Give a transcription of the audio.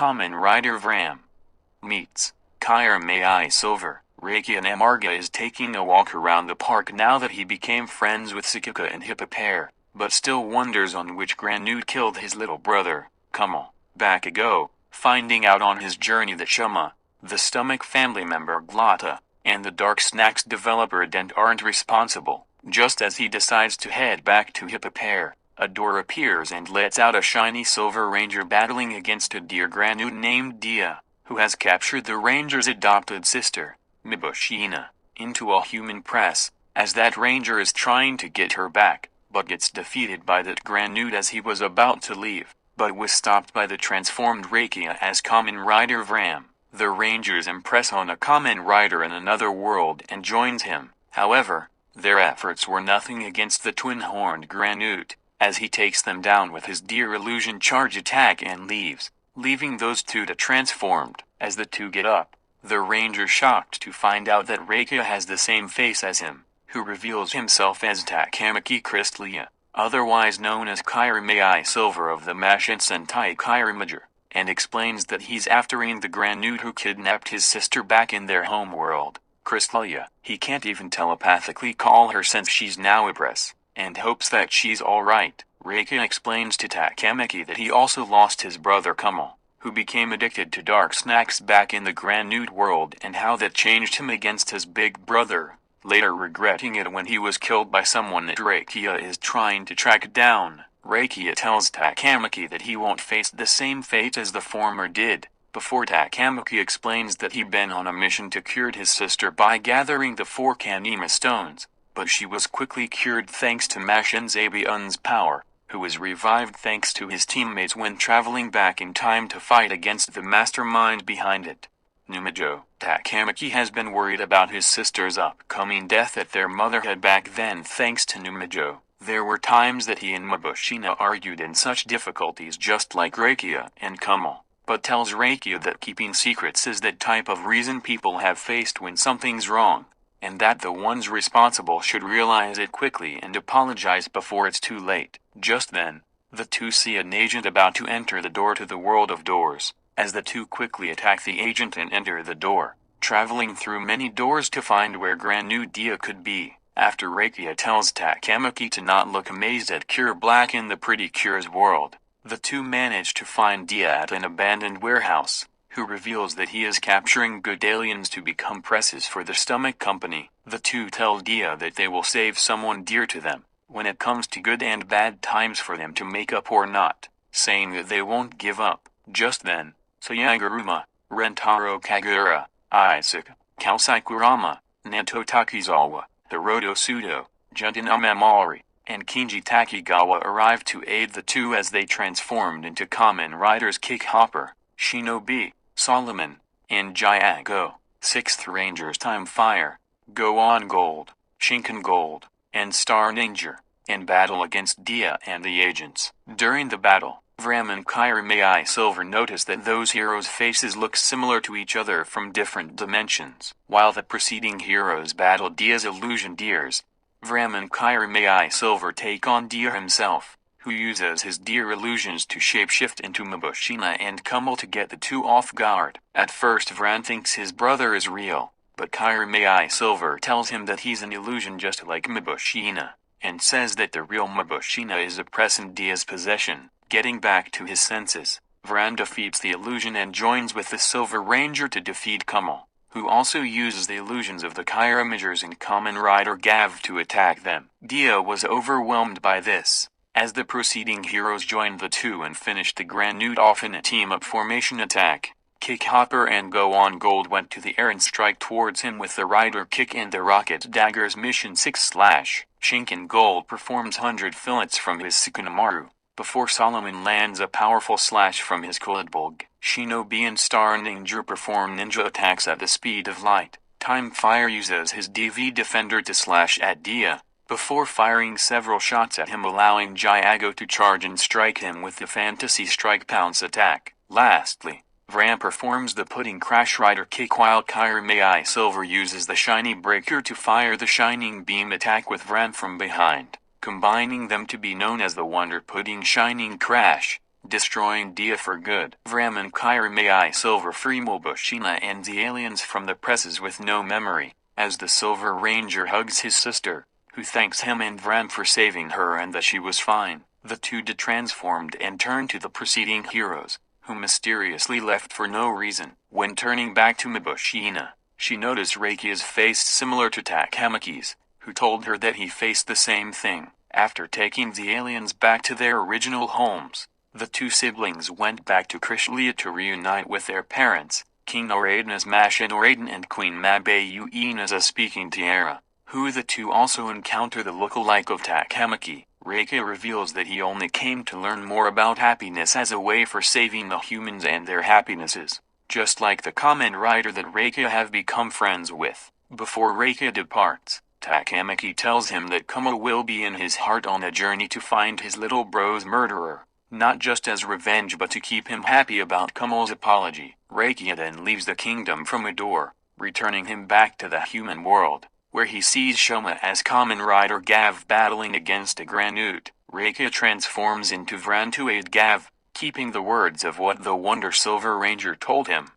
Kamen Rider Vram meets Kiramai Silver. Reiki and Amarga is taking a walk around the park now that he became friends with Sakika and Hippopair, but still wonders on which Granude killed his little brother, Kummel. Back ago, finding out on his journey that Shuma, the stomach family member Glotta, and the Dark Snacks developer Dent aren't responsible. Just as he decides to head back to Hippopair, a door appears and lets out a shiny Silver Ranger battling against a deer Granude named Dia, who has captured the Ranger's adopted sister, Mibushina, into a human press, as that Ranger is trying to get her back, but gets defeated by that Granude as he was about to leave, but was stopped by the transformed Reiki as Kamen Rider Vram. The Rangers impress on a Kamen Rider in another world and joins him. However, their efforts were nothing against the twin-horned Granude, as he takes them down with his deer illusion charge attack and leaves, leaving those two to transformed. As the two get up, the Ranger shocked to find out that Reiki has the same face as him, who reveals himself as Takamaki Crystlia, otherwise known as Kiramai Silver of the Mashin Sentai Kiramager, and explains that he's aftering the Granude who kidnapped his sister back in their home world, Crystlia. He can't even telepathically call her since she's now a press, and hopes that she's alright. Reiki explains to Takamaki that he also lost his brother Kummel, who became addicted to dark snacks back in the Granude world, and how that changed him against his big brother, later regretting it when he was killed by someone that Reiki is trying to track down. Reiki tells Takamaki that he won't face the same fate as the former did, before Takamaki explains that he'd been on a mission to cure his sister by gathering the 4 Kanima stones, but she was quickly cured thanks to Mashin Zabion's power, who was revived thanks to his teammates when traveling back in time to fight against the mastermind behind it, Numajo. Takamaki has been worried about his sister's upcoming death at their motherhood back then thanks to Numajo. There were times that he and Mibushina argued in such difficulties just like Reiki and Kummel, but tells Reiki that keeping secrets is that type of reason people have faced when something's wrong, and that the ones responsible should realize it quickly and apologize before it's too late. Just then, the two see an agent about to enter the door to the world of doors, as the two quickly attack the agent and enter the door, traveling through many doors to find where Granude Dia could be. After Reiki tells Takamaki to not look amazed at Cure Black in the Pretty Cure's world, the two manage to find Dia at an abandoned warehouse, who reveals that he is capturing good aliens to become presses for the stomach company. The two tell Dia that they will save someone dear to them, when it comes to good and bad times for them to make up or not, saying that they won't give up. Just then, Sayaguruma, Rentaro Kagura, Isaac, Kalsaikurama, Nato Takizawa, Hiroto Sudo, Juden Amamori, and Kinji Takigawa arrive to aid the two as they transformed into Kamen Riders Kickhopper, Shinobi, Solomon, and Jiago. 6th Rangers Time Fire, Go On Gold, Shinken Gold, and Star Ninja, and battle against Dia and the agents. During the battle, Vram and Kiramai Silver notice that those heroes' faces look similar to each other from different dimensions. While the preceding heroes battle Dia's illusion deers, Vram and Kiramai Silver take on Dia himself, who uses his deer illusions to shapeshift into Mibushina and Kummel to get the two off guard. At first Vram thinks his brother is real, but Kiramai Silver tells him that he's an illusion just like Mibushina, and says that the real Mibushina is a press in Dia's possession. Getting back to his senses, Vram defeats the illusion and joins with the Silver Ranger to defeat Kummel, who also uses the illusions of the Kiramagers and Kamen Rider Gav to attack them. Dia was overwhelmed by this, as the preceding heroes joined the two and finished the Granude off in a team-up formation attack. Kickhopper and Go On Gold went to the air and strike towards him with the Rider Kick and the Rocket Daggers. Mission 6 / Shinken Gold performs 100 fillets from his Sukunomaru, before Solomon lands a powerful slash from his Kulidbulg. Shinobi and Star Ninja perform ninja attacks at the speed of light. Time Fire uses his DV Defender to slash at Dia, before firing several shots at him, allowing Jiago to charge and strike him with the Fantasy Strike Pounce attack. Lastly, Vram performs the Pudding Crash Rider Kick while Kiramai Silver uses the Shiny Breaker to fire the Shining Beam attack with Vram from behind, combining them to be known as the Wonder Pudding Shining Crash. destroying Dia for good. Vram and Kiramai Silver free Mobushina and the aliens from the presses with no memory, as the Silver Ranger hugs his sister, who thanks him and Vram for saving her and that she was fine. The two detransformed and turned to the preceding heroes, who mysteriously left for no reason. When turning back to Mabushina, she noticed Reiki's face similar to Takamiki's, who told her that he faced the same thing. After taking the aliens back to their original homes, the two siblings went back to Krishlia to reunite with their parents, King Noraiden as Mashin Noraiden and Queen Mabayuin as a speaking tiara, who the two also encounter the lookalike of Takamaki. Reiki reveals that he only came to learn more about happiness as a way for saving the humans and their happinesses, just like the Kamen Rider that Reiki have become friends with. Before Reiki departs, Takamaki tells him that Kumo will be in his heart on a journey to find his little bro's murderer, not just as revenge but to keep him happy about Kumo's apology. Reiki then leaves the kingdom from a door, returning him back to the human world, where he sees Shoma as Kamen Rider Gav battling against a Granute. Reiki transforms into Vran to aid Gav, keeping the words of what the Wonder Silver Ranger told him.